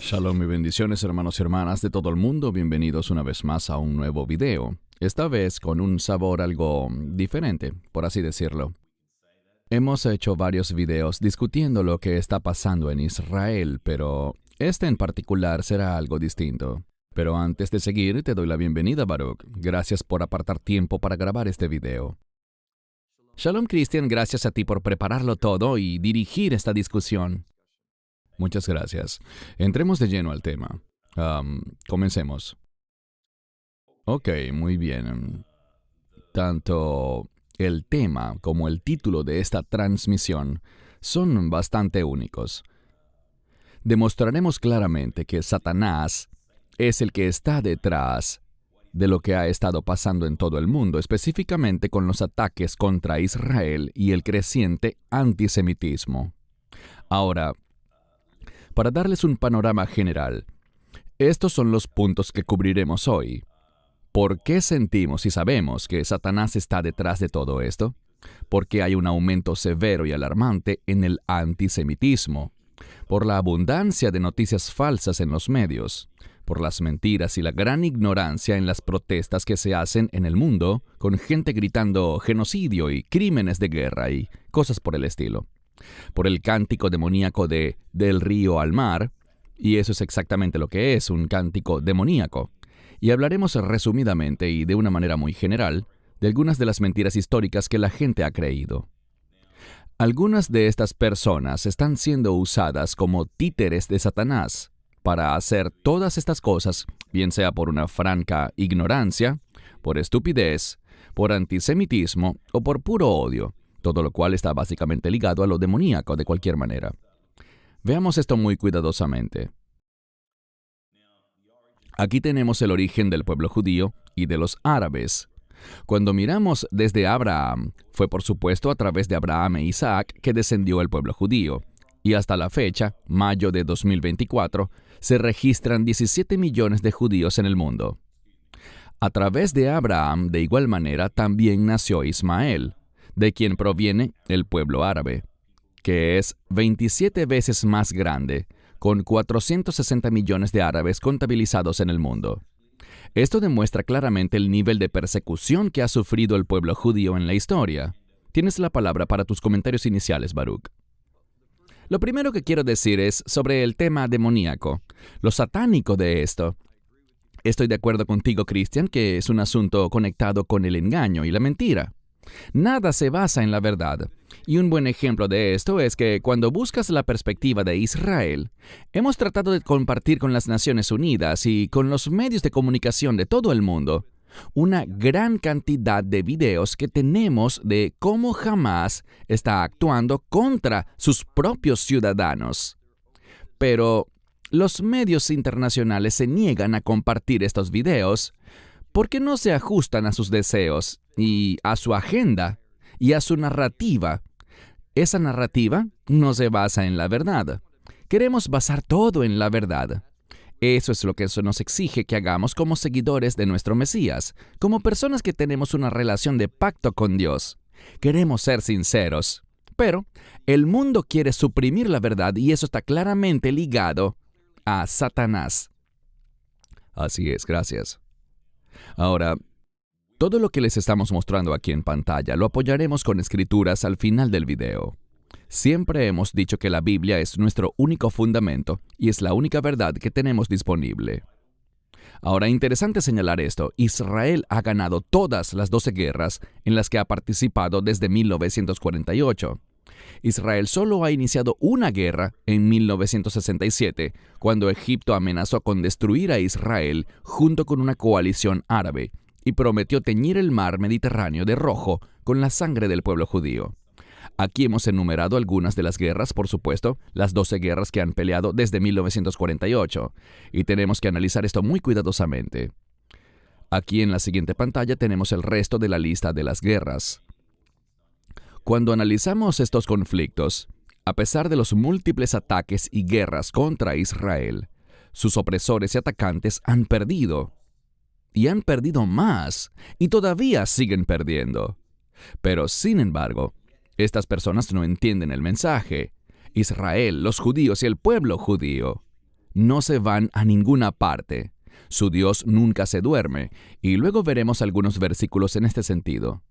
Shalom y bendiciones, hermanos y hermanas de todo el mundo. Bienvenidos una vez más a un nuevo video. Esta vez con un sabor algo diferente, por así decirlo. Hemos hecho varios videos discutiendo lo que está pasando en Israel, pero este en particular será algo distinto. Pero antes de seguir, te doy la bienvenida, Baruch. Gracias por apartar tiempo para grabar este video. Shalom, Cristian, gracias a ti por prepararlo todo y dirigir esta discusión. Muchas gracias. Entremos de lleno al tema. Comencemos. Ok, muy bien. Tanto el tema como el título de esta transmisión son bastante únicos. Demostraremos claramente que Satanás es el que está detrás de lo que ha estado pasando en todo el mundo, específicamente con los ataques contra Israel y el creciente antisemitismo. Ahora, para darles un panorama general, estos son los puntos que cubriremos hoy. ¿Por qué sentimos y sabemos que Satanás está detrás de todo esto? ¿Por qué hay un aumento severo y alarmante en el antisemitismo? Por la abundancia de noticias falsas en los medios, por las mentiras y la gran ignorancia en las protestas que se hacen en el mundo, con gente gritando genocidio y crímenes de guerra y cosas por el estilo. Por el cántico demoníaco de Del río al mar, y eso es exactamente lo que es, un cántico demoníaco. Y hablaremos resumidamente y de una manera muy general de algunas de las mentiras históricas que la gente ha creído. Algunas de estas personas están siendo usadas como títeres de Satanás para hacer todas estas cosas, bien sea por una franca ignorancia, por estupidez, por antisemitismo o por puro odio. Todo lo cual está básicamente ligado a lo demoníaco de cualquier manera. Veamos esto muy cuidadosamente. Aquí tenemos el origen del pueblo judío y de los árabes. Cuando miramos desde Abraham, fue por supuesto a través de Abraham e Isaac que descendió el pueblo judío. Y hasta la fecha, mayo de 2024, se registran 17 millones de judíos en el mundo. A través de Abraham, de igual manera, también nació Ismael, de quien proviene el pueblo árabe, que es 27 veces más grande, con 460 millones de árabes contabilizados en el mundo. Esto demuestra claramente el nivel de persecución que ha sufrido el pueblo judío en la historia. Tienes la palabra para tus comentarios iniciales, Baruch. Lo primero que quiero decir es sobre el tema demoníaco, lo satánico de esto. Estoy de acuerdo contigo, Cristian, que es un asunto conectado con el engaño y la mentira. Nada se basa en la verdad. Y un buen ejemplo de esto es que cuando buscas la perspectiva de Israel, hemos tratado de compartir con las Naciones Unidas y con los medios de comunicación de todo el mundo una gran cantidad de videos que tenemos de cómo Hamás está actuando contra sus propios ciudadanos. Pero los medios internacionales se niegan a compartir estos videos porque no se ajustan a sus deseos y a su agenda y a su narrativa. Esa narrativa no se basa en la verdad. Queremos basar todo en la verdad. Eso es lo que eso nos exige que hagamos como seguidores de nuestro Mesías, como personas que tenemos una relación de pacto con Dios. Queremos ser sinceros. Pero el mundo quiere suprimir la verdad y eso está claramente ligado a Satanás. Así es, gracias. Ahora, todo lo que les estamos mostrando aquí en pantalla lo apoyaremos con escrituras al final del video. Siempre hemos dicho que la Biblia es nuestro único fundamento y es la única verdad que tenemos disponible. Ahora, interesante señalar esto, Israel ha ganado todas las 12 guerras en las que ha participado desde 1948. Israel solo ha iniciado una guerra en 1967, cuando Egipto amenazó con destruir a Israel junto con una coalición árabe y prometió teñir el mar Mediterráneo de rojo con la sangre del pueblo judío. Aquí hemos enumerado algunas de las guerras, por supuesto, las 12 guerras que han peleado desde 1948, y tenemos que analizar esto muy cuidadosamente. Aquí en la siguiente pantalla tenemos el resto de la lista de las guerras. Cuando analizamos estos conflictos, a pesar de los múltiples ataques y guerras contra Israel, sus opresores y atacantes han perdido. Y han perdido más, y todavía siguen perdiendo. Pero, sin embargo, estas personas no entienden el mensaje. Israel, los judíos y el pueblo judío no se van a ninguna parte. Su Dios nunca se duerme, y luego veremos algunos versículos en este sentido.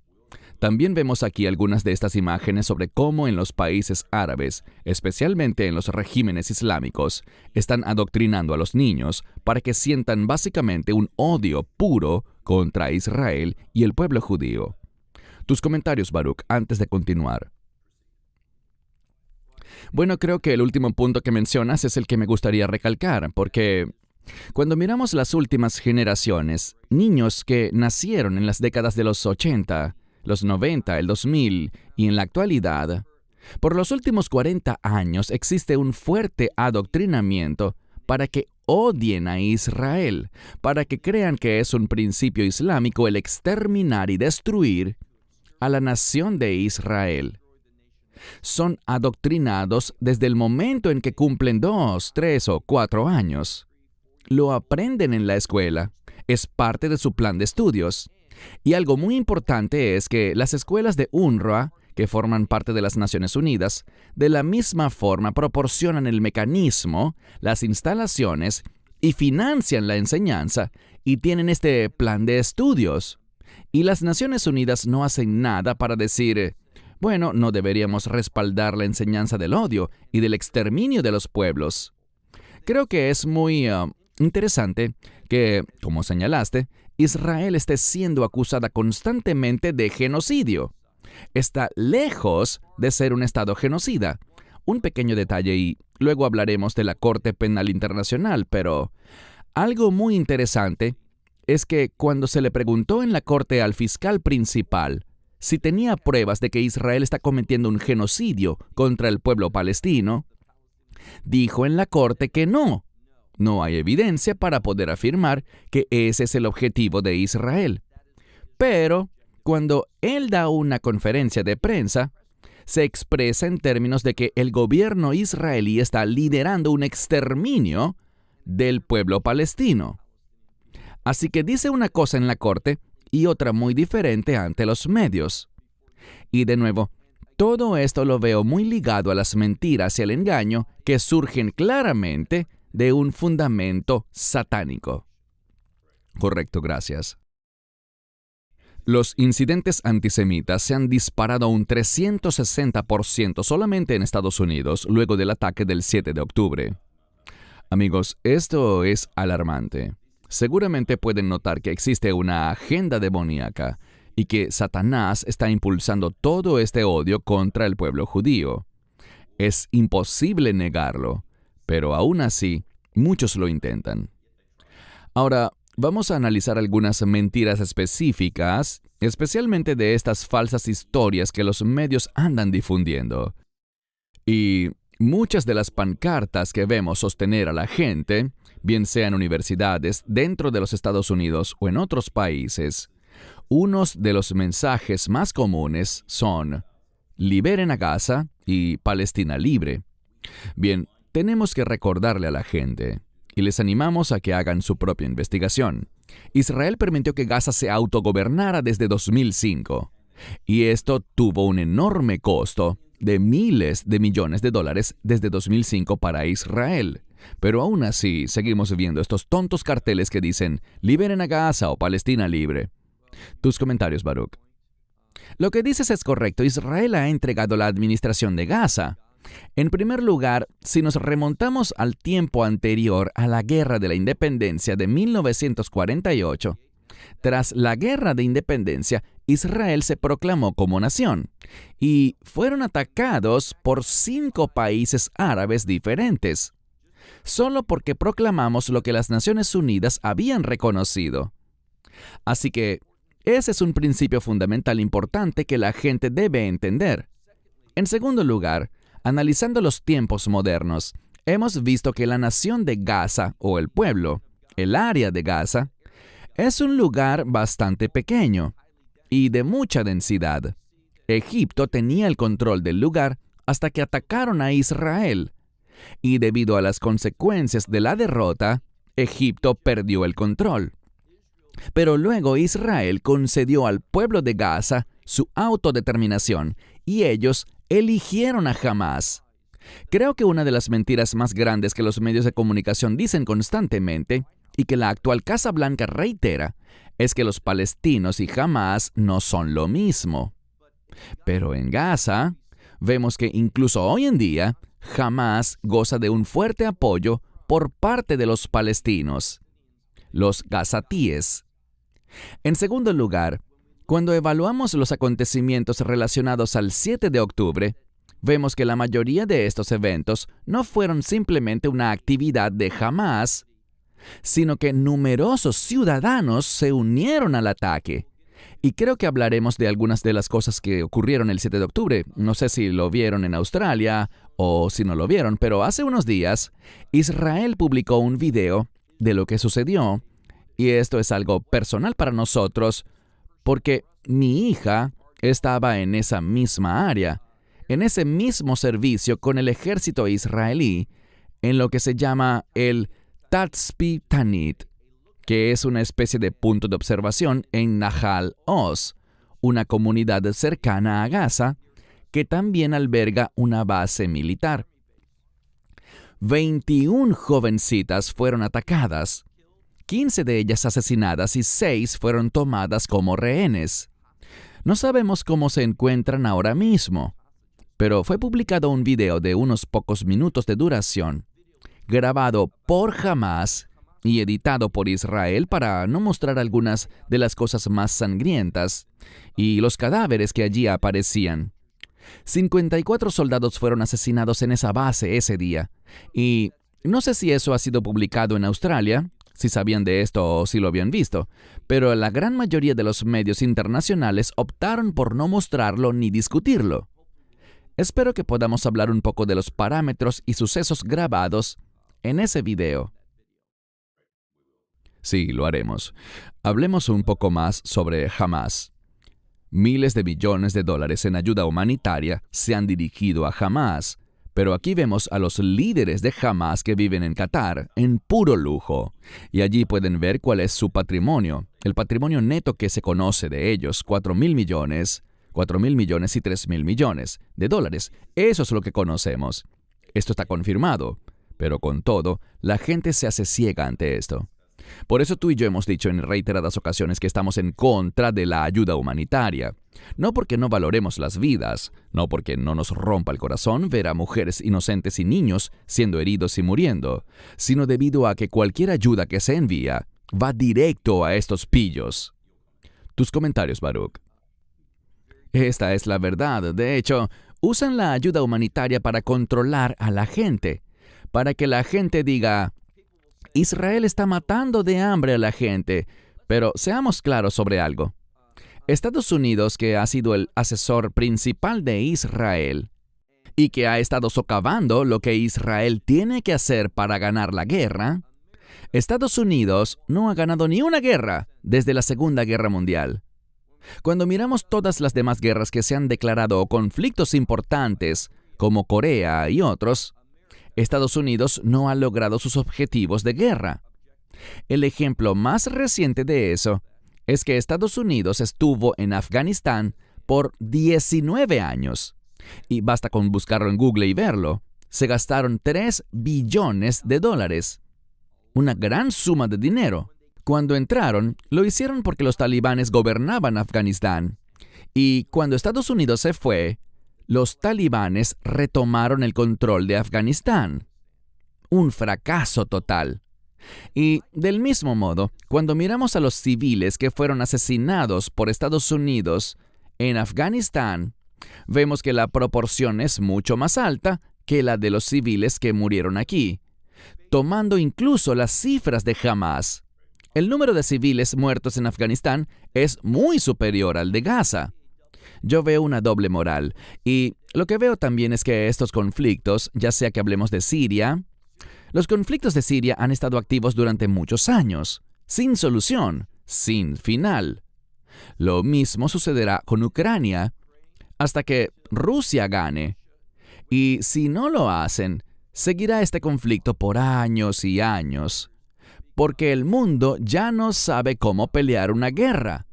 También vemos aquí algunas de estas imágenes sobre cómo en los países árabes, especialmente en los regímenes islámicos, están adoctrinando a los niños para que sientan básicamente un odio puro contra Israel y el pueblo judío. Tus comentarios, Baruch, antes de continuar. Bueno, creo que el último punto que mencionas es el que me gustaría recalcar, porque cuando miramos las últimas generaciones, niños que nacieron en las décadas de los 80, los 90, el 2000 y en la actualidad, por los últimos 40 años existe un fuerte adoctrinamiento para que odien a Israel, para que crean que es un principio islámico el exterminar y destruir a la nación de Israel. Son adoctrinados desde el momento en que cumplen 2, 3 o 4 años. Lo aprenden en la escuela, es parte de su plan de estudios. Y algo muy importante es que las escuelas de UNRWA, que forman parte de las Naciones Unidas, de la misma forma proporcionan el mecanismo, las instalaciones y financian la enseñanza y tienen este plan de estudios. Y las Naciones Unidas no hacen nada para decir, bueno, no deberíamos respaldar la enseñanza del odio y del exterminio de los pueblos. Creo que es muy interesante que, como señalaste, Israel esté siendo acusada constantemente de genocidio. Está lejos de ser un estado genocida. Un pequeño detalle y luego hablaremos de la Corte Penal Internacional, pero algo muy interesante es que cuando se le preguntó en la corte al fiscal principal si tenía pruebas de que Israel está cometiendo un genocidio contra el pueblo palestino, dijo en la corte que no. No hay evidencia para poder afirmar que ese es el objetivo de Israel. Pero, cuando él da una conferencia de prensa, se expresa en términos de que el gobierno israelí está liderando un exterminio del pueblo palestino. Así que dice una cosa en la corte y otra muy diferente ante los medios. Y de nuevo, todo esto lo veo muy ligado a las mentiras y al engaño que surgen claramente de un fundamento satánico. Correcto, gracias. Los incidentes antisemitas se han disparado un 360% solamente en Estados Unidos luego del ataque del 7 de octubre. Amigos, esto es alarmante. Seguramente pueden notar que existe una agenda demoníaca y que Satanás está impulsando todo este odio contra el pueblo judío. Es imposible negarlo, pero aún así, muchos lo intentan. Ahora, vamos a analizar algunas mentiras específicas, especialmente de estas falsas historias que los medios andan difundiendo. Y muchas de las pancartas que vemos sostener a la gente, bien sea en universidades dentro de los Estados Unidos o en otros países, unos de los mensajes más comunes son «Liberen a Gaza» y «Palestina libre». Bien, tenemos que recordarle a la gente, y les animamos a que hagan su propia investigación. Israel permitió que Gaza se autogobernara desde 2005, y esto tuvo un enorme costo de miles de millones de dólares desde 2005 para Israel. Pero aún así, seguimos viendo estos tontos carteles que dicen «Liberen a Gaza» o «Palestina libre». Tus comentarios, Baruch. Lo que dices es correcto. Israel ha entregado la administración de Gaza. En primer lugar, si nos remontamos al tiempo anterior a la Guerra de la Independencia de 1948, tras la Guerra de Independencia, Israel se proclamó como nación y fueron atacados por 5 países árabes diferentes, solo porque proclamamos lo que las Naciones Unidas habían reconocido. Así que ese es un principio fundamental importante que la gente debe entender. En segundo lugar, analizando los tiempos modernos, hemos visto que la nación de Gaza, o el pueblo, el área de Gaza, es un lugar bastante pequeño y de mucha densidad. Egipto tenía el control del lugar hasta que atacaron a Israel. y debido a las consecuencias de la derrota, Egipto perdió el control. Pero luego Israel concedió al pueblo de Gaza su autodeterminación y ellos eligieron a Hamás. Creo que una de las mentiras más grandes que los medios de comunicación dicen constantemente y que la actual Casa Blanca reitera es que los palestinos y Hamás no son lo mismo. Pero en Gaza, vemos que incluso hoy en día, Hamás goza de un fuerte apoyo por parte de los palestinos, los gazatíes. En segundo lugar, cuando evaluamos los acontecimientos relacionados al 7 de octubre, vemos que la mayoría de estos eventos no fueron simplemente una actividad de Hamás, sino que numerosos ciudadanos se unieron al ataque. Y creo que hablaremos de algunas de las cosas que ocurrieron el 7 de octubre. No sé si lo vieron en Australia o si no lo vieron, pero hace unos días Israel publicó un video de lo que sucedió. Y esto es algo personal para nosotros porque mi hija estaba en esa misma área, en ese mismo servicio con el ejército israelí, en lo que se llama el Tatzpitanit, que es una especie de punto de observación en Nahal Oz, una comunidad cercana a Gaza, que también alberga una base militar. 21 jovencitas fueron atacadas, 15 de ellas asesinadas y 6 fueron tomadas como rehenes. No sabemos cómo se encuentran ahora mismo, pero fue publicado un video de unos pocos minutos de duración, grabado por Hamás y editado por Israel para no mostrar algunas de las cosas más sangrientas y los cadáveres que allí aparecían. 54 soldados fueron asesinados en esa base ese día, y no sé si eso ha sido publicado en Australia, si sabían de esto o si lo habían visto, pero la gran mayoría de los medios internacionales optaron por no mostrarlo ni discutirlo. Espero que podamos hablar un poco de los parámetros y sucesos grabados en ese video. Sí, lo haremos. Hablemos un poco más sobre Hamás. Miles de millones de dólares en ayuda humanitaria se han dirigido a Hamás, pero aquí vemos a los líderes de Hamás que viven en Qatar, en puro lujo. Y allí pueden ver cuál es su patrimonio, el patrimonio neto que se conoce de ellos, 4.000 millones y 3.000 millones de dólares. Eso es lo que conocemos. Esto está confirmado, pero con todo, la gente se hace ciega ante esto. Por eso tú y yo hemos dicho en reiteradas ocasiones que estamos en contra de la ayuda humanitaria. No porque no valoremos las vidas, no porque no nos rompa el corazón ver a mujeres inocentes y niños siendo heridos y muriendo, sino debido a que cualquier ayuda que se envía va directo a estos pillos. Tus comentarios, Baruch. Esta es la verdad. De hecho, usan la ayuda humanitaria para controlar a la gente, para que la gente diga: Israel está matando de hambre a la gente. Pero seamos claros sobre algo. Estados Unidos, que ha sido el asesor principal de Israel y que ha estado socavando lo que Israel tiene que hacer para ganar la guerra, Estados Unidos no ha ganado ni una guerra desde la Segunda Guerra Mundial. Cuando miramos todas las demás guerras que se han declarado o conflictos importantes, como Corea y otros, Estados Unidos no ha logrado sus objetivos de guerra. El ejemplo más reciente de eso es que Estados Unidos estuvo en Afganistán por 19 años. Y basta con buscarlo en Google y verlo. Se gastaron 3 billones de dólares. Una gran suma de dinero. Cuando entraron, lo hicieron porque los talibanes gobernaban Afganistán. Y cuando Estados Unidos se fue, los talibanes retomaron el control de Afganistán. Un fracaso total. Y del mismo modo, cuando miramos a los civiles que fueron asesinados por Estados Unidos en Afganistán, vemos que la proporción es mucho más alta que la de los civiles que murieron aquí, tomando incluso las cifras de Hamás. El número de civiles muertos en Afganistán es muy superior al de Gaza. Yo veo una doble moral, y lo que veo también es que estos conflictos, ya sea que hablemos de Siria, los conflictos de Siria han estado activos durante muchos años, sin solución, sin final. Lo mismo sucederá con Ucrania hasta que Rusia gane. Y si no lo hacen, seguirá este conflicto por años y años, porque el mundo ya no sabe cómo pelear una guerra.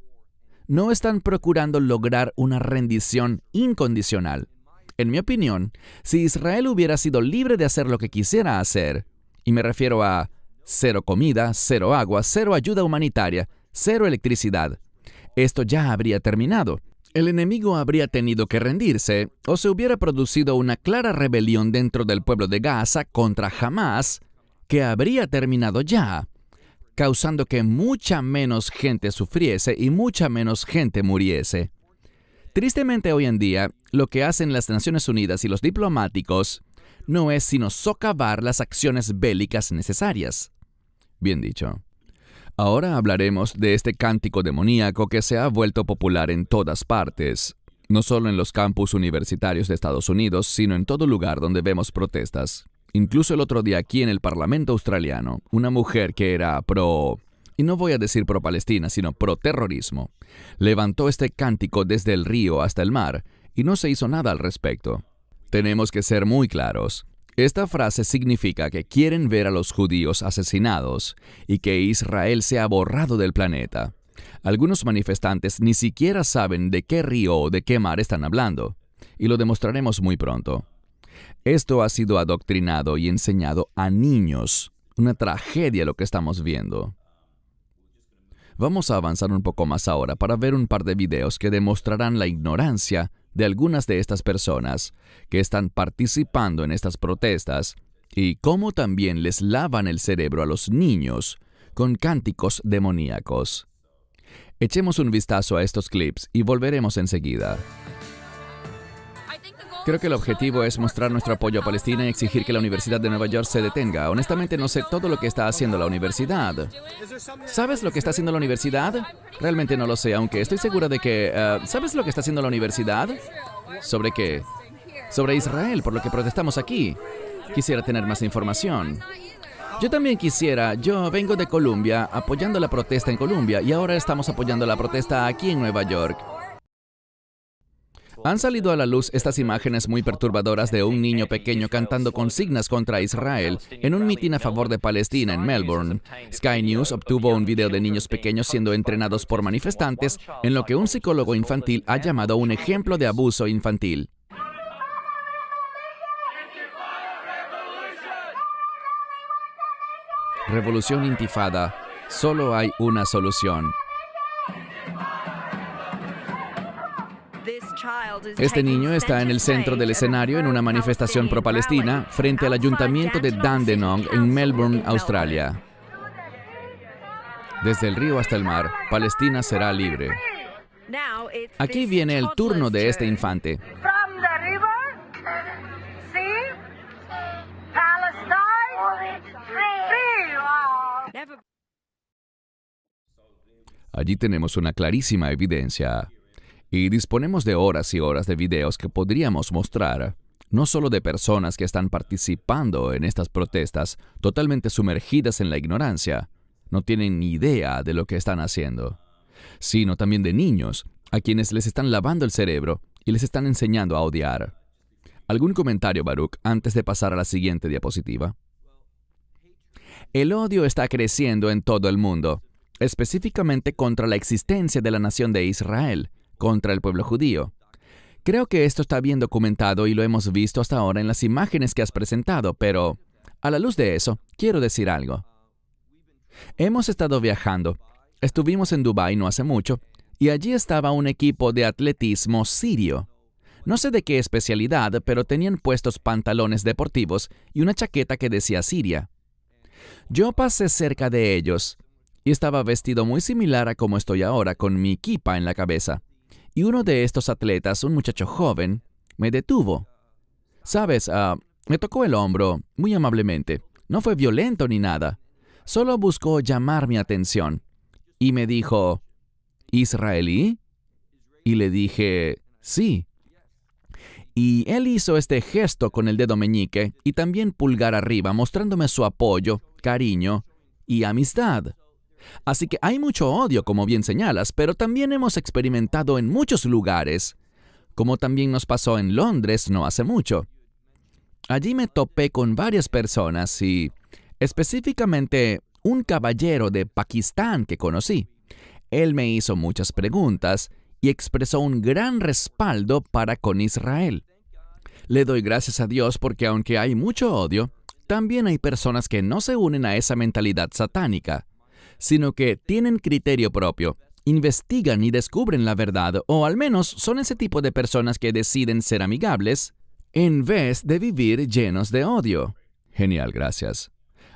No están procurando lograr una rendición incondicional. En mi opinión, si Israel hubiera sido libre de hacer lo que quisiera hacer, y me refiero a cero comida, cero agua, cero ayuda humanitaria, cero electricidad, esto ya habría terminado. El enemigo habría tenido que rendirse, o se hubiera producido una clara rebelión dentro del pueblo de Gaza contra Hamás, que habría terminado ya, causando que mucha menos gente sufriese y mucha menos gente muriese. Tristemente hoy en día, lo que hacen las Naciones Unidas y los diplomáticos no es sino socavar las acciones bélicas necesarias. Bien dicho. Ahora hablaremos de este cántico demoníaco que se ha vuelto popular en todas partes, no solo en los campus universitarios de Estados Unidos, sino en todo lugar donde vemos protestas. Incluso el otro día aquí en el Parlamento australiano, una mujer que era y no voy a decir pro-Palestina, sino pro-terrorismo, levantó este cántico desde el río hasta el mar y no se hizo nada al respecto. Tenemos que ser muy claros. Esta frase significa que quieren ver a los judíos asesinados y que Israel sea borrado del planeta. Algunos manifestantes ni siquiera saben de qué río o de qué mar están hablando, y lo demostraremos muy pronto. Esto ha sido adoctrinado y enseñado a niños. Una tragedia lo que estamos viendo. Vamos a avanzar un poco más ahora para ver un par de videos que demostrarán la ignorancia de algunas de estas personas que están participando en estas protestas y cómo también les lavan el cerebro a los niños con cánticos demoníacos. Echemos un vistazo a estos clips y volveremos enseguida. Creo que el objetivo es mostrar nuestro apoyo a Palestina y exigir que la Universidad de Nueva York se detenga. Honestamente no sé todo lo que está haciendo la universidad. ¿Sabes lo que está haciendo la universidad? Realmente no lo sé, aunque estoy segura de que... ¿Sabes lo que está haciendo la universidad? ¿Sobre qué? Sobre Israel, por lo que protestamos aquí. Quisiera tener más información. Yo también quisiera. Yo vengo de Columbia, apoyando la protesta en Columbia, y ahora estamos apoyando la protesta aquí en Nueva York. Han salido a la luz estas imágenes muy perturbadoras de un niño pequeño cantando consignas contra Israel en un mitin a favor de Palestina en Melbourne. Sky News obtuvo un video de niños pequeños siendo entrenados por manifestantes en lo que un psicólogo infantil ha llamado un ejemplo de abuso infantil. Revolución Intifada. Solo hay una solución. Este niño está en el centro del escenario en una manifestación pro-Palestina frente al ayuntamiento de Dandenong en Melbourne, Australia. Desde el río hasta el mar, Palestina será libre. Aquí viene el turno de este infante. Allí tenemos una clarísima evidencia. Y disponemos de horas y horas de videos que podríamos mostrar, no solo de personas que están participando en estas protestas, totalmente sumergidas en la ignorancia, no tienen ni idea de lo que están haciendo, sino también de niños, a quienes les están lavando el cerebro y les están enseñando a odiar. ¿Algún comentario, Baruch, antes de pasar a la siguiente diapositiva? El odio está creciendo en todo el mundo, específicamente contra la existencia de la nación de Israel, contra el pueblo judío. Creo que esto está bien documentado y lo hemos visto hasta ahora en las imágenes que has presentado, pero a la luz de eso, quiero decir algo. Hemos estado viajando. Estuvimos en Dubái no hace mucho, y allí estaba un equipo de atletismo sirio. No sé de qué especialidad, pero tenían puestos pantalones deportivos y una chaqueta que decía Siria. Yo pasé cerca de ellos, y estaba vestido muy similar a como estoy ahora, con mi kipa en la cabeza. Y uno de estos atletas, un muchacho joven, me detuvo. ¿Sabes? Me tocó el hombro, muy amablemente. No fue violento ni nada. Solo buscó llamar mi atención. Y me dijo, ¿israelí? Y le dije, sí. Y él hizo este gesto con el dedo meñique y también pulgar arriba, mostrándome su apoyo, cariño y amistad. Así que hay mucho odio, como bien señalas, pero también hemos experimentado en muchos lugares, como también nos pasó en Londres no hace mucho. allí me topé con varias personas y específicamente un caballero de Pakistán que conocí. Él me hizo muchas preguntas y expresó un gran respaldo para con Israel. Le doy gracias a Dios porque aunque hay mucho odio, también hay personas que no se unen a esa mentalidad satánica, sino que tienen criterio propio, investigan y descubren la verdad, o al menos son ese tipo de personas que deciden ser amigables en vez de vivir llenos de odio. Genial, gracias.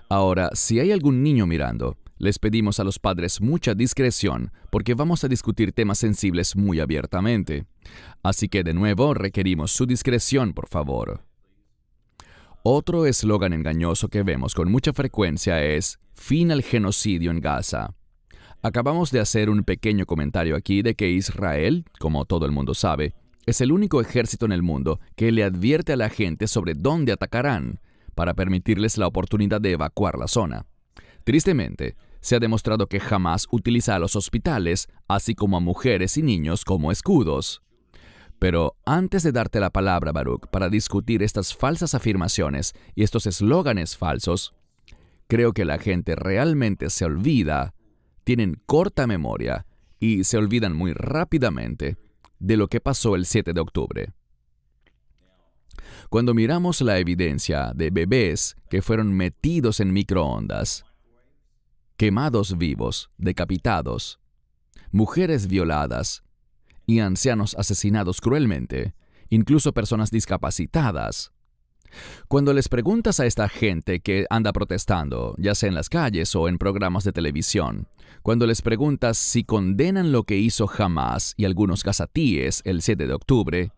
Ahora, si hay algún niño mirando, les pedimos a los padres mucha discreción porque vamos a discutir temas sensibles muy abiertamente. Así que de nuevo requerimos su discreción, por favor. Otro eslogan engañoso que vemos con mucha frecuencia es «Fin al genocidio en Gaza». Acabamos de hacer un pequeño comentario aquí de que Israel, como todo el mundo sabe, es el único ejército en el mundo que le advierte a la gente sobre dónde atacarán, para permitirles la oportunidad de evacuar la zona. Tristemente, se ha demostrado que Hamás utiliza a los hospitales, así como a mujeres y niños, como escudos. Pero antes de darte la palabra, Baruch, para discutir estas falsas afirmaciones y estos eslóganes falsos, creo que la gente realmente se olvida, tienen corta memoria y se olvidan muy rápidamente de lo que pasó el 7 de octubre. Cuando miramos la evidencia de bebés que fueron metidos en microondas, quemados vivos, decapitados, mujeres violadas y ancianos asesinados cruelmente, incluso personas discapacitadas. Cuando les preguntas a esta gente que anda protestando, ya sea en las calles o en programas de televisión, cuando les preguntas si condenan lo que hizo Hamás y algunos gazatíes el 7 de octubre,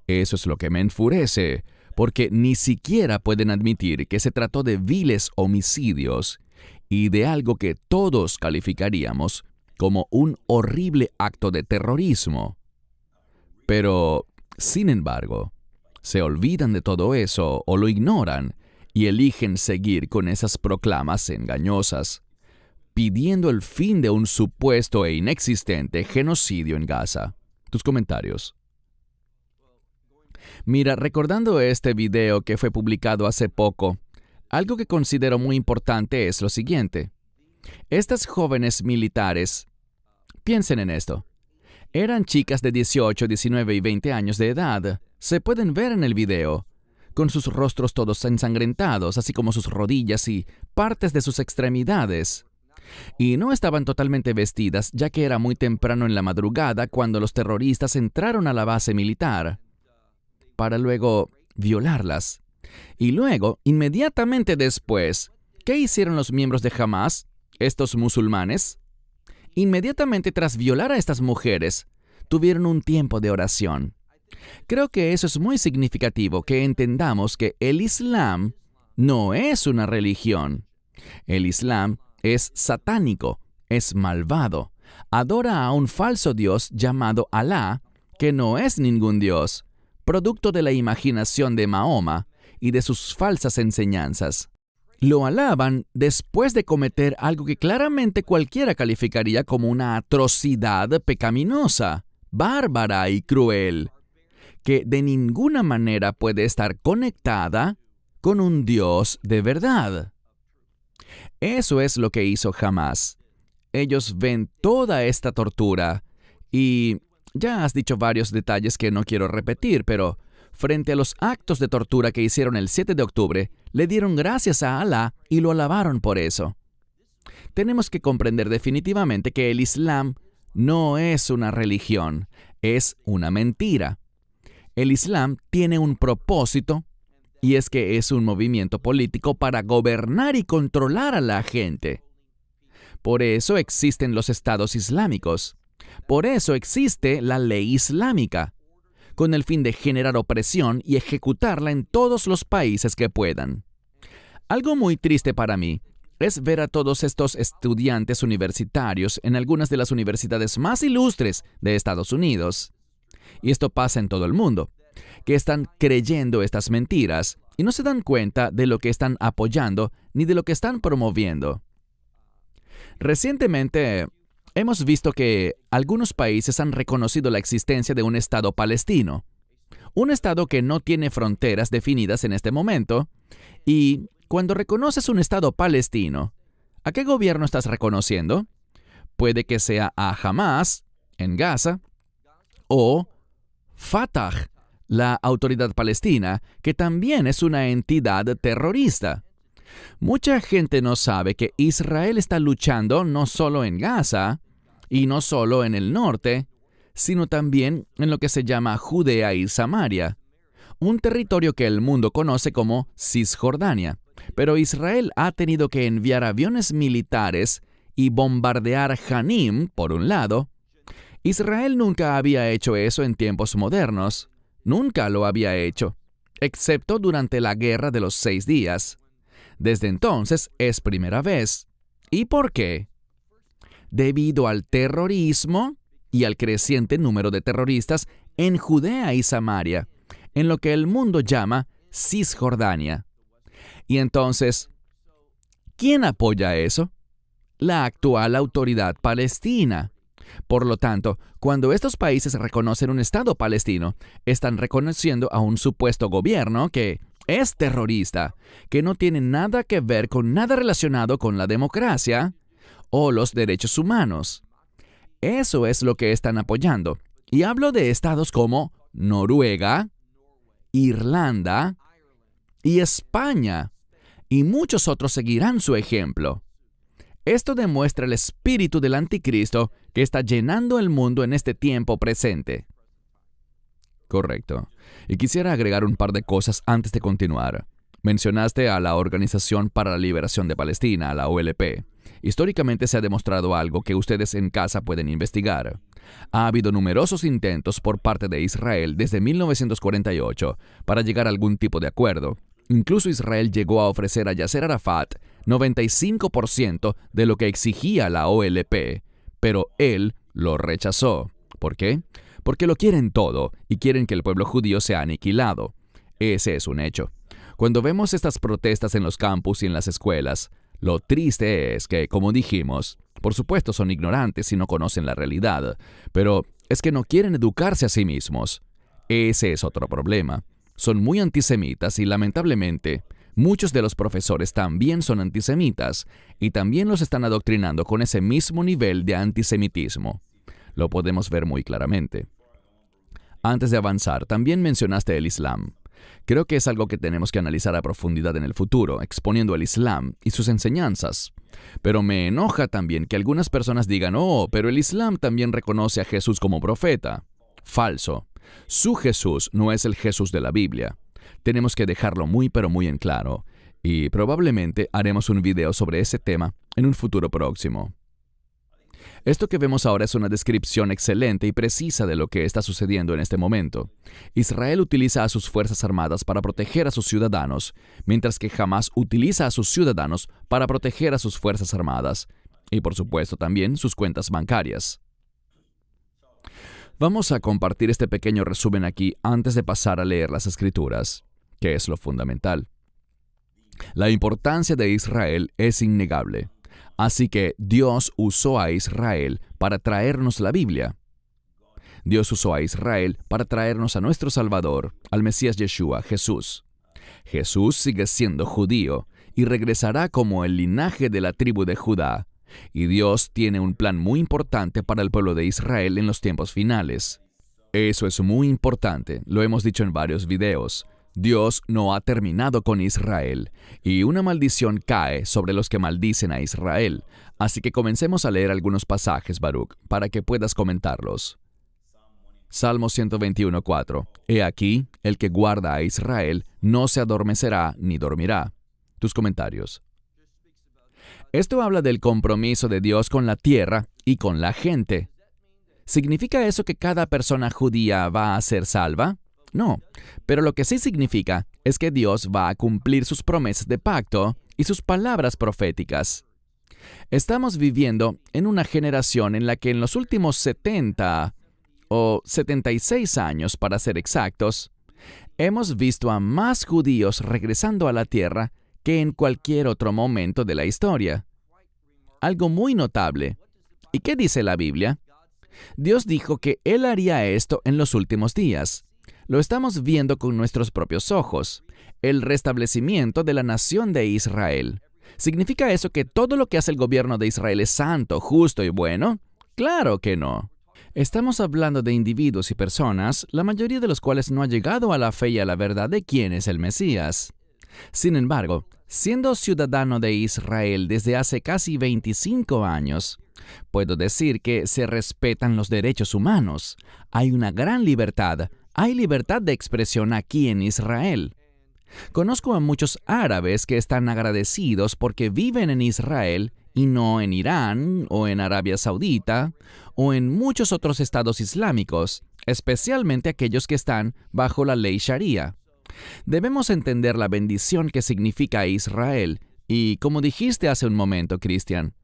eso es lo que me enfurece, porque ni siquiera pueden admitir que se trató de viles homicidios y de algo que todos calificaríamos como un horrible acto de terrorismo. Pero, sin embargo, se olvidan de todo eso o lo ignoran y eligen seguir con esas proclamas engañosas, pidiendo el fin de un supuesto e inexistente genocidio en Gaza. Tus comentarios. Mira, recordando este video que fue publicado hace poco, algo que considero muy importante es lo siguiente. Estas jóvenes militares, piensen en esto, eran chicas de 18, 19 y 20 años de edad. Se pueden ver en el video, con sus rostros todos ensangrentados, así como sus rodillas y partes de sus extremidades. Y no estaban totalmente vestidas, ya que era muy temprano en la madrugada cuando los terroristas entraron a la base militar, para luego violarlas. Y luego, inmediatamente después, ¿qué hicieron los miembros de Hamás, estos musulmanes? Inmediatamente tras violar a estas mujeres, tuvieron un tiempo de oración. Creo que eso es muy significativo, que entendamos que el Islam no es una religión. El Islam es satánico, es malvado. Adora a un falso dios llamado Alá, que no es ningún dios, producto de la imaginación de Mahoma y de sus falsas enseñanzas. Lo alaban después de cometer algo que claramente cualquiera calificaría como una atrocidad pecaminosa, bárbara y cruel, que de ninguna manera puede estar conectada con un Dios de verdad. Eso es lo que hizo Hamás. Ellos ven toda esta tortura y ya has dicho varios detalles que no quiero repetir, pero frente a los actos de tortura que hicieron el 7 de octubre, le dieron gracias a Alá y lo alabaron por eso. Tenemos que comprender definitivamente que el Islam no es una religión, es una mentira. El Islam tiene un propósito, y es que es un movimiento político para gobernar y controlar a la gente. Por eso existen los estados islámicos. Por eso existe la ley islámica, con el fin de generar opresión y ejecutarla en todos los países que puedan. Algo muy triste para mí es ver a todos estos estudiantes universitarios en algunas de las universidades más ilustres de Estados Unidos, y esto pasa en todo el mundo, que están creyendo estas mentiras y no se dan cuenta de lo que están apoyando ni de lo que están promoviendo. Recientemente, hemos visto que algunos países han reconocido la existencia de un Estado palestino, Un Estado que no tiene fronteras definidas en este momento. Y cuando reconoces un Estado palestino, ¿a qué gobierno estás reconociendo? Puede que sea a Hamas, en Gaza, o Fatah, la autoridad palestina, que también es una entidad terrorista. Mucha gente no sabe que Israel está luchando no solo en Gaza, y no solo en el norte, sino también en lo que se llama Judea y Samaria, un territorio que el mundo conoce como Cisjordania. Pero Israel ha tenido que enviar aviones militares y bombardear Janim, por un lado. Israel nunca había hecho eso en tiempos modernos. Nunca lo había hecho, excepto durante la Guerra de los 6 días. Desde entonces es primera vez. ¿Y por qué? Debido al terrorismo y al creciente número de terroristas en Judea y Samaria, en lo que el mundo llama Cisjordania. Y entonces, ¿quién apoya eso? La actual autoridad palestina. Por lo tanto, cuando estos países reconocen un Estado palestino, están reconociendo a un supuesto gobierno que es terrorista, que no tiene nada que ver con nada relacionado con la democracia o los derechos humanos. Eso es lo que están apoyando. Y hablo de estados como Noruega, Irlanda y España, y muchos otros seguirán su ejemplo. Esto demuestra el espíritu del anticristo que está llenando el mundo en este tiempo presente. Correcto. Y quisiera agregar un par de cosas antes de continuar. Mencionaste a la Organización para la Liberación de Palestina, la OLP. Históricamente se ha demostrado algo que ustedes en casa pueden investigar. Ha habido numerosos intentos por parte de Israel desde 1948 para llegar a algún tipo de acuerdo. Incluso Israel llegó a ofrecer a Yasser Arafat 95% de lo que exigía la OLP, pero él lo rechazó. ¿Por qué? Porque lo quieren todo y quieren que el pueblo judío sea aniquilado. Ese es un hecho. Cuando vemos estas protestas en los campus y en las escuelas, lo triste es que, como dijimos, por supuesto son ignorantes y no conocen la realidad, pero es que no quieren educarse a sí mismos. Ese es otro problema. Son muy antisemitas y, lamentablemente, muchos de los profesores también son antisemitas y también los están adoctrinando con ese mismo nivel de antisemitismo. Lo podemos ver muy claramente. Antes de avanzar, también mencionaste el Islam. Creo que es algo que tenemos que analizar a profundidad en el futuro, exponiendo el Islam y sus enseñanzas. Pero me enoja también que algunas personas digan, oh, pero el Islam también reconoce a Jesús como profeta. Falso. Su Jesús no es el Jesús de la Biblia. Tenemos que dejarlo muy pero muy en claro, y probablemente haremos un video sobre ese tema en un futuro próximo. Esto que vemos ahora es una descripción excelente y precisa de lo que está sucediendo en este momento. Israel utiliza a sus fuerzas armadas para proteger a sus ciudadanos, mientras que Hamas utiliza a sus ciudadanos para proteger a sus fuerzas armadas, y por supuesto también sus cuentas bancarias. Vamos a compartir este pequeño resumen aquí antes de pasar a leer las Escrituras, que es lo fundamental. La importancia de Israel es innegable. Así que Dios usó a Israel para traernos la Biblia. Dios usó a Israel para traernos a nuestro Salvador, al Mesías Yeshua, Jesús. Jesús sigue siendo judío y regresará como el linaje de la tribu de Judá. Y Dios tiene un plan muy importante para el pueblo de Israel en los tiempos finales. Eso es muy importante, lo hemos dicho en varios videos. Dios no ha terminado con Israel, y una maldición cae sobre los que maldicen a Israel. Así que comencemos a leer algunos pasajes, Baruch, para que puedas comentarlos. Salmo 121:4. He aquí, el que guarda a Israel no se adormecerá ni dormirá. Tus comentarios. Esto habla del compromiso de Dios con la tierra y con la gente. ¿Significa eso que cada persona judía va a ser salva? No, pero lo que sí significa es que Dios va a cumplir sus promesas de pacto y sus palabras proféticas. Estamos viviendo en una generación en la que en los últimos 70 o 76 años, para ser exactos, hemos visto a más judíos regresando a la tierra que en cualquier otro momento de la historia. Algo muy notable. ¿Y qué dice la Biblia? Dios dijo que Él haría esto en los últimos días. Lo estamos viendo con nuestros propios ojos. El restablecimiento de la nación de Israel. ¿Significa eso que todo lo que hace el gobierno de Israel es santo, justo y bueno? Claro que no. Estamos hablando de individuos y personas, la mayoría de los cuales no ha llegado a la fe y a la verdad de quién es el Mesías. Sin embargo, siendo ciudadano de Israel desde hace casi 25 años, puedo decir que se respetan los derechos humanos. Hay una gran libertad. Hay libertad de expresión aquí en Israel. Conozco a muchos árabes que están agradecidos porque viven en Israel y no en Irán o en Arabia Saudita o en muchos otros estados islámicos, especialmente aquellos que están bajo la ley Sharia. Debemos entender la bendición que significa Israel y, como dijiste hace un momento, Cristian,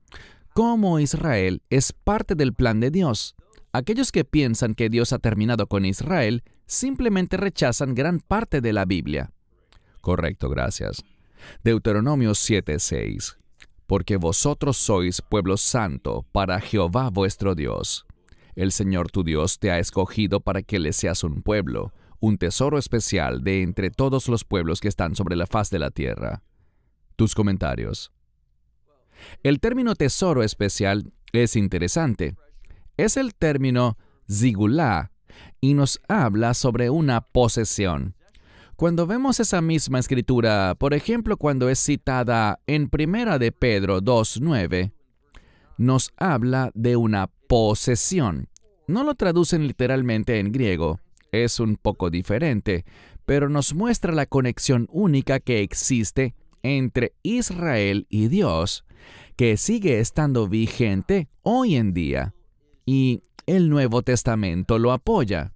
cómo Israel es parte del plan de Dios. Aquellos que piensan que Dios ha terminado con Israel simplemente rechazan gran parte de la Biblia. Correcto, gracias. Deuteronomio 7:6. Porque vosotros sois pueblo santo para Jehová vuestro Dios. El Señor tu Dios te ha escogido para que le seas un pueblo, un tesoro especial de entre todos los pueblos que están sobre la faz de la tierra. Tus comentarios. El término tesoro especial es interesante. Es el término zigulá y nos habla sobre una posesión. Cuando vemos esa misma escritura, por ejemplo, cuando es citada en 1 de Pedro 2:9, nos habla de una posesión. No lo traducen literalmente en griego, es un poco diferente, pero nos muestra la conexión única que existe entre Israel y Dios, que sigue estando vigente hoy en día, y el Nuevo Testamento lo apoya.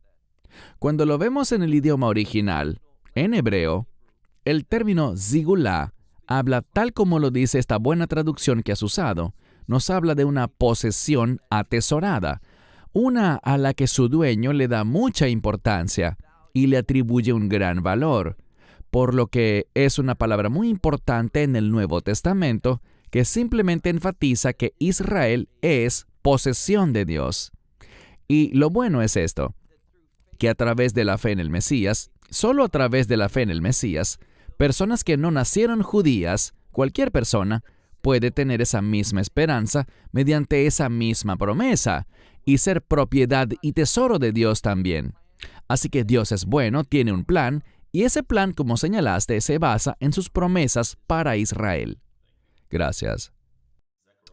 Cuando lo vemos en el idioma original, en hebreo, el término zigulá habla tal como lo dice esta buena traducción que has usado. Nos habla de una posesión atesorada, una a la que su dueño le da mucha importancia y le atribuye un gran valor, por lo que es una palabra muy importante en el Nuevo Testamento que simplemente enfatiza que Israel es posesión de Dios. Y lo bueno es esto, que a través de la fe en el Mesías, solo a través de la fe en el Mesías, personas que no nacieron judías, cualquier persona, puede tener esa misma esperanza mediante esa misma promesa y ser propiedad y tesoro de Dios también. Así que Dios es bueno, tiene un plan, y ese plan, como señalaste, se basa en sus promesas para Israel. Gracias.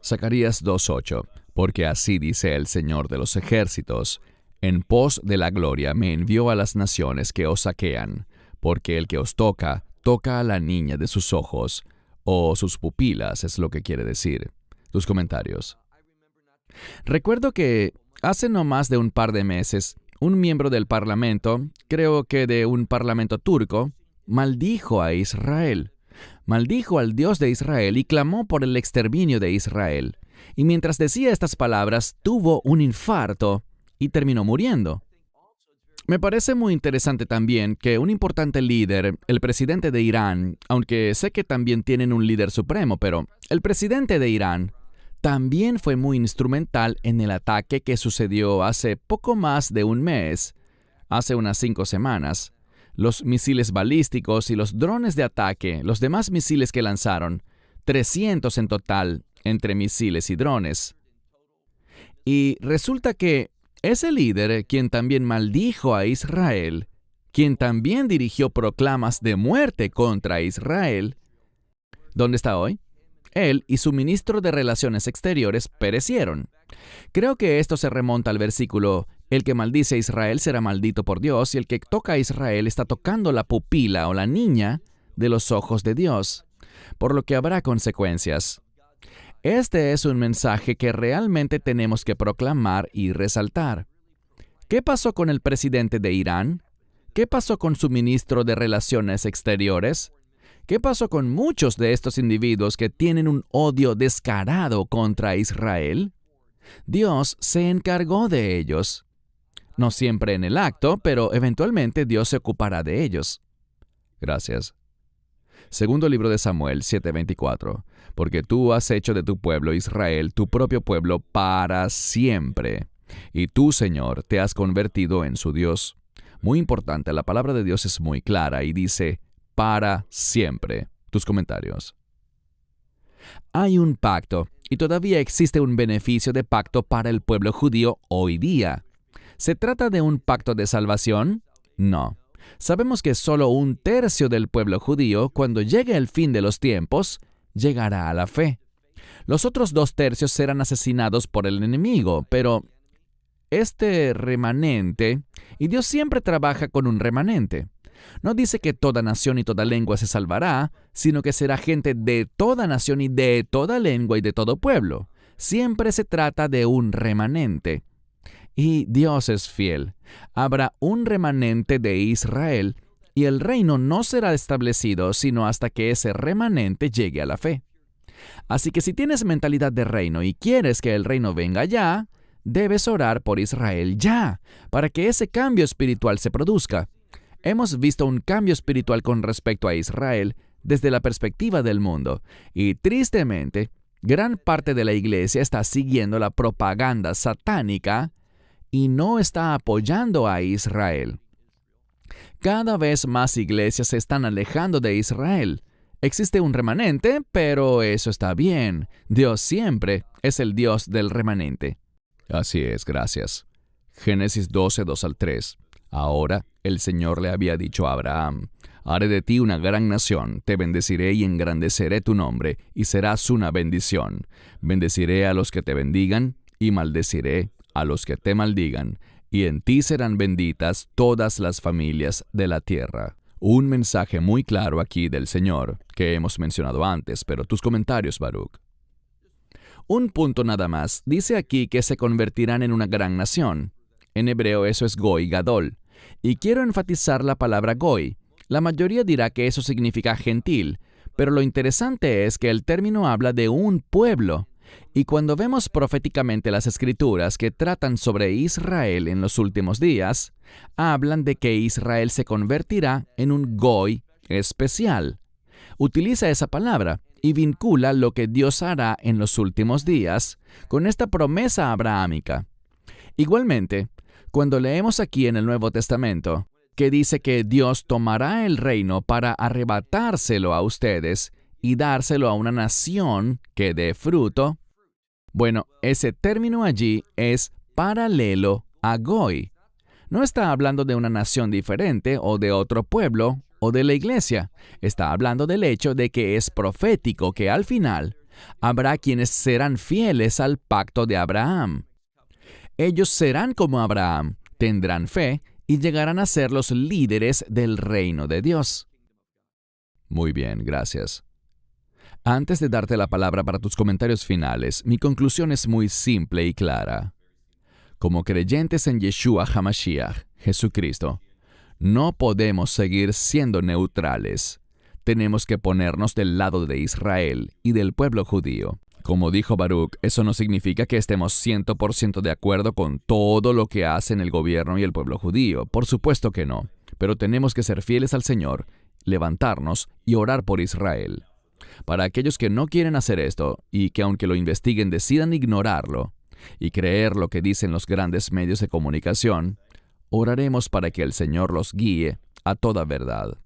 Zacarías 2:8. Porque así dice el Señor de los ejércitos: en pos de la gloria me envió a las naciones que os saquean, porque el que os toca, toca a la niña de sus ojos, o sus pupilas es lo que quiere decir. Tus comentarios. Recuerdo que hace no más de un par de meses, un miembro del parlamento, creo que de un parlamento turco, maldijo a Israel. Maldijo al Dios de Israel y clamó por el exterminio de Israel. Y mientras decía estas palabras, tuvo un infarto y terminó muriendo. Me parece muy interesante también que un importante líder, el presidente de Irán, aunque sé que también tienen un líder supremo, pero el presidente de Irán también fue muy instrumental en el ataque que sucedió hace poco más de un mes, hace unas 5 semanas. Los misiles balísticos y los drones de ataque, los demás misiles que lanzaron, 300 en total, entre misiles y drones. Y resulta que ese líder, quien también maldijo a Israel, quien también dirigió proclamas de muerte contra Israel, ¿dónde está hoy? Él y su ministro de Relaciones Exteriores perecieron. Creo que esto se remonta al versículo: el que maldice a Israel será maldito por Dios, y el que toca a Israel está tocando la pupila o la niña de los ojos de Dios, por lo que habrá consecuencias. Este es un mensaje que realmente tenemos que proclamar y resaltar. ¿Qué pasó con el presidente de Irán? ¿Qué pasó con su ministro de Relaciones Exteriores? ¿Qué pasó con muchos de estos individuos que tienen un odio descarado contra Israel? Dios se encargó de ellos. No siempre en el acto, pero eventualmente Dios se ocupará de ellos. Gracias. Segundo libro de Samuel 7:24. Porque tú has hecho de tu pueblo Israel tu propio pueblo para siempre. Y tú, Señor, te has convertido en su Dios. Muy importante, la palabra de Dios es muy clara y dice, para siempre. Tus comentarios. Hay un pacto y todavía existe un beneficio de pacto para el pueblo judío hoy día. ¿Se trata de un pacto de salvación? No. Sabemos que solo 1/3 del pueblo judío, cuando llegue el fin de los tiempos, llegará a la fe. Los otros 2/3 serán asesinados por el enemigo, pero este remanente, y Dios siempre trabaja con un remanente. No dice que toda nación y toda lengua se salvará, sino que será gente de toda nación y de toda lengua y de todo pueblo. Siempre se trata de un remanente. Y Dios es fiel. Habrá un remanente de Israel, y el reino no será establecido sino hasta que ese remanente llegue a la fe. Así que si tienes mentalidad de reino y quieres que el reino venga ya, debes orar por Israel ya, para que ese cambio espiritual se produzca. Hemos visto un cambio espiritual con respecto a Israel desde la perspectiva del mundo, y tristemente, gran parte de la iglesia está siguiendo la propaganda satánica y no está apoyando a Israel. Cada vez más iglesias se están alejando de Israel. Existe un remanente, pero eso está bien. Dios siempre es el Dios del remanente. Así es, gracias. Génesis 12, 2-3. Ahora el Señor le había dicho a Abraham, haré de ti una gran nación, te bendeciré y engrandeceré tu nombre, y serás una bendición. Bendeciré a los que te bendigan, y maldeciré a los que te maldigan, y en ti serán benditas todas las familias de la tierra. Un mensaje muy claro aquí del Señor, que hemos mencionado antes, pero tus comentarios, Baruch. Un punto nada más, dice aquí que se convertirán en una gran nación. En hebreo eso es Goy Gadol. Y quiero enfatizar la palabra Goy. La mayoría dirá que eso significa gentil, pero lo interesante es que el término habla de un pueblo. Y cuando vemos proféticamente las escrituras que tratan sobre Israel en los últimos días, hablan de que Israel se convertirá en un Goy especial. Utiliza esa palabra y vincula lo que Dios hará en los últimos días con esta promesa abrahámica. Igualmente, cuando leemos aquí en el Nuevo Testamento, que dice que Dios tomará el reino para arrebatárselo a ustedes y dárselo a una nación que dé fruto, bueno, ese término allí es paralelo a Goy. No está hablando de una nación diferente o de otro pueblo o de la iglesia. Está hablando del hecho de que es profético que al final habrá quienes serán fieles al pacto de Abraham. Ellos serán como Abraham, tendrán fe y llegarán a ser los líderes del reino de Dios. Muy bien, gracias. Antes de darte la palabra para tus comentarios finales, mi conclusión es muy simple y clara. Como creyentes en Yeshua HaMashiach, Jesucristo, no podemos seguir siendo neutrales. Tenemos que ponernos del lado de Israel y del pueblo judío. Como dijo Baruch, eso no significa que estemos 100% de acuerdo con todo lo que hacen el gobierno y el pueblo judío. Por supuesto que no. Pero tenemos que ser fieles al Señor, levantarnos y orar por Israel. Para aquellos que no quieren hacer esto y que aunque lo investiguen decidan ignorarlo y creer lo que dicen los grandes medios de comunicación, oraremos para que el Señor los guíe a toda verdad.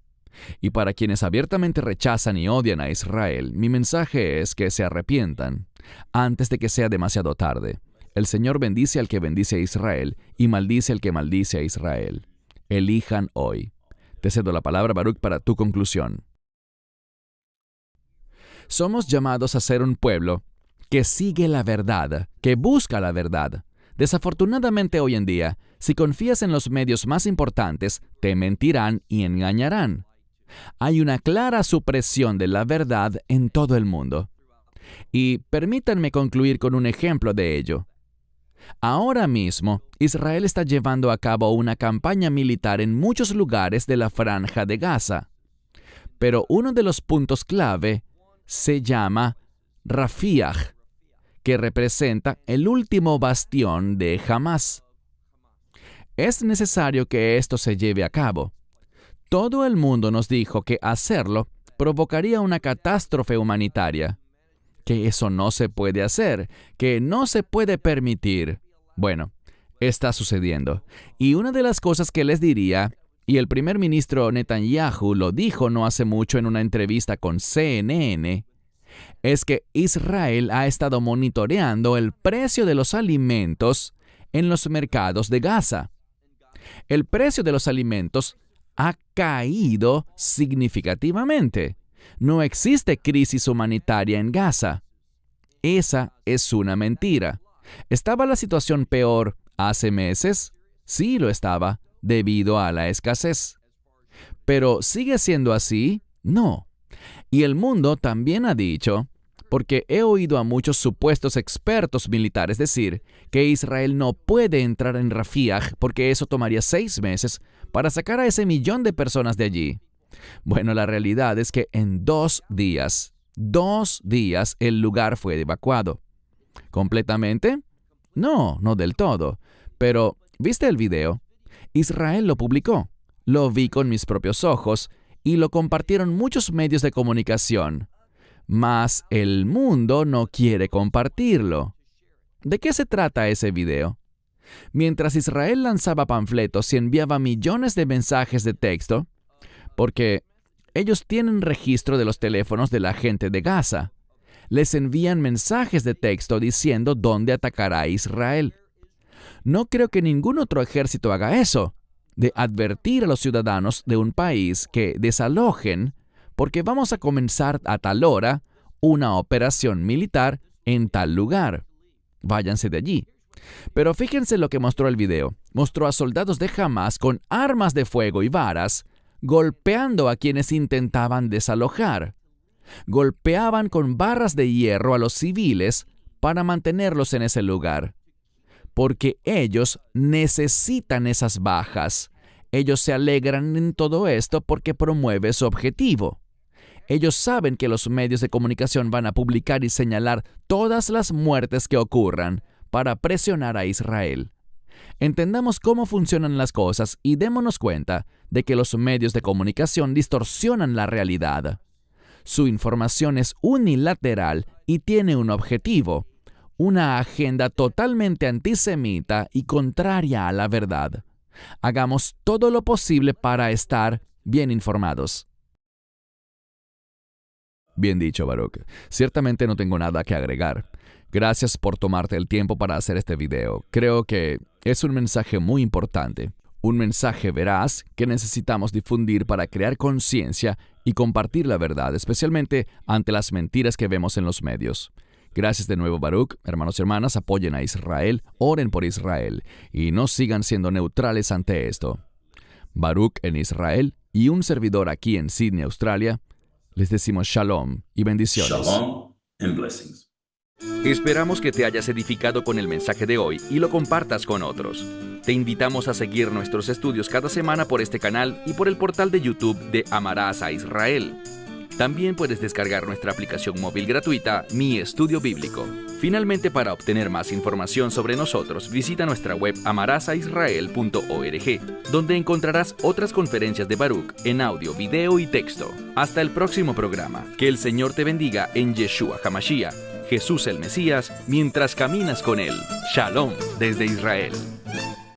Y para quienes abiertamente rechazan y odian a Israel, mi mensaje es que se arrepientan antes de que sea demasiado tarde. El Señor bendice al que bendice a Israel y maldice al que maldice a Israel. Elijan hoy. Te cedo la palabra, Baruch, para tu conclusión. Somos llamados a ser un pueblo que sigue la verdad, que busca la verdad. Desafortunadamente hoy en día, si confías en los medios más importantes, te mentirán y engañarán. Hay una clara supresión de la verdad en todo el mundo. Y permítanme concluir con un ejemplo de ello. Ahora mismo, Israel está llevando a cabo una campaña militar en muchos lugares de la Franja de Gaza. Pero uno de los puntos clave se llama Rafiah, que representa el último bastión de Hamás. Es necesario que esto se lleve a cabo. Todo el mundo nos dijo que hacerlo provocaría una catástrofe humanitaria, que eso no se puede hacer, que no se puede permitir. Bueno, está sucediendo. Y una de las cosas que les diría, y el primer ministro Netanyahu lo dijo no hace mucho en una entrevista con CNN, es que Israel ha estado monitoreando el precio de los alimentos en los mercados de Gaza. El precio de los alimentos ha caído significativamente. No existe crisis humanitaria en Gaza. Esa es una mentira. ¿Estaba la situación peor hace meses? Sí, lo estaba, debido a la escasez. ¿Pero sigue siendo así? No. Y el mundo también ha dicho, porque he oído a muchos supuestos expertos militares decir que Israel no puede entrar en Rafiah porque eso tomaría 6 meses para sacar a ese 1.000.000 de personas de allí. Bueno, la realidad es que en 2 días, el lugar fue evacuado. ¿Completamente? No, no del todo. Pero, ¿viste el video? Israel lo publicó. Lo vi con mis propios ojos y lo compartieron muchos medios de comunicación. Mas el mundo no quiere compartirlo. ¿De qué se trata ese video? Mientras Israel lanzaba panfletos y enviaba millones de mensajes de texto, porque ellos tienen registro de los teléfonos de la gente de Gaza, les envían mensajes de texto diciendo dónde atacará Israel. No creo que ningún otro ejército haga eso, de advertir a los ciudadanos de un país que desalojen porque vamos a comenzar a tal hora una operación militar en tal lugar. Váyanse de allí. Pero fíjense lo que mostró el video. Mostró a soldados de Hamas con armas de fuego y varas, golpeando a quienes intentaban desalojar. Golpeaban con barras de hierro a los civiles para mantenerlos en ese lugar. Porque ellos necesitan esas bajas. Ellos se alegran en todo esto porque promueve su objetivo. Ellos saben que los medios de comunicación van a publicar y señalar todas las muertes que ocurran para presionar a Israel. Entendamos cómo funcionan las cosas y démonos cuenta de que los medios de comunicación distorsionan la realidad. Su información es unilateral y tiene un objetivo, una agenda totalmente antisemita y contraria a la verdad. Hagamos todo lo posible para estar bien informados. Bien dicho, Baruch. Ciertamente no tengo nada que agregar. Gracias por tomarte el tiempo para hacer este video. Creo que es un mensaje muy importante. Un mensaje veraz que necesitamos difundir para crear conciencia y compartir la verdad, especialmente ante las mentiras que vemos en los medios. Gracias de nuevo, Baruch. Hermanos y hermanas, apoyen a Israel, oren por Israel y no sigan siendo neutrales ante esto. Baruch en Israel y un servidor aquí en Sydney, Australia, les decimos shalom y bendiciones. Shalom and blessings. Esperamos que te hayas edificado con el mensaje de hoy y lo compartas con otros. Te invitamos a seguir nuestros estudios cada semana por este canal y por el portal de YouTube de Amarás a Israel. También puedes descargar nuestra aplicación móvil gratuita, Mi Estudio Bíblico. Finalmente, para obtener más información sobre nosotros, visita nuestra web amarasaisrael.org, donde encontrarás otras conferencias de Baruch en audio, video y texto. Hasta el próximo programa. Que el Señor te bendiga en Yeshua HaMashiach, Jesús el Mesías, mientras caminas con Él. Shalom desde Israel.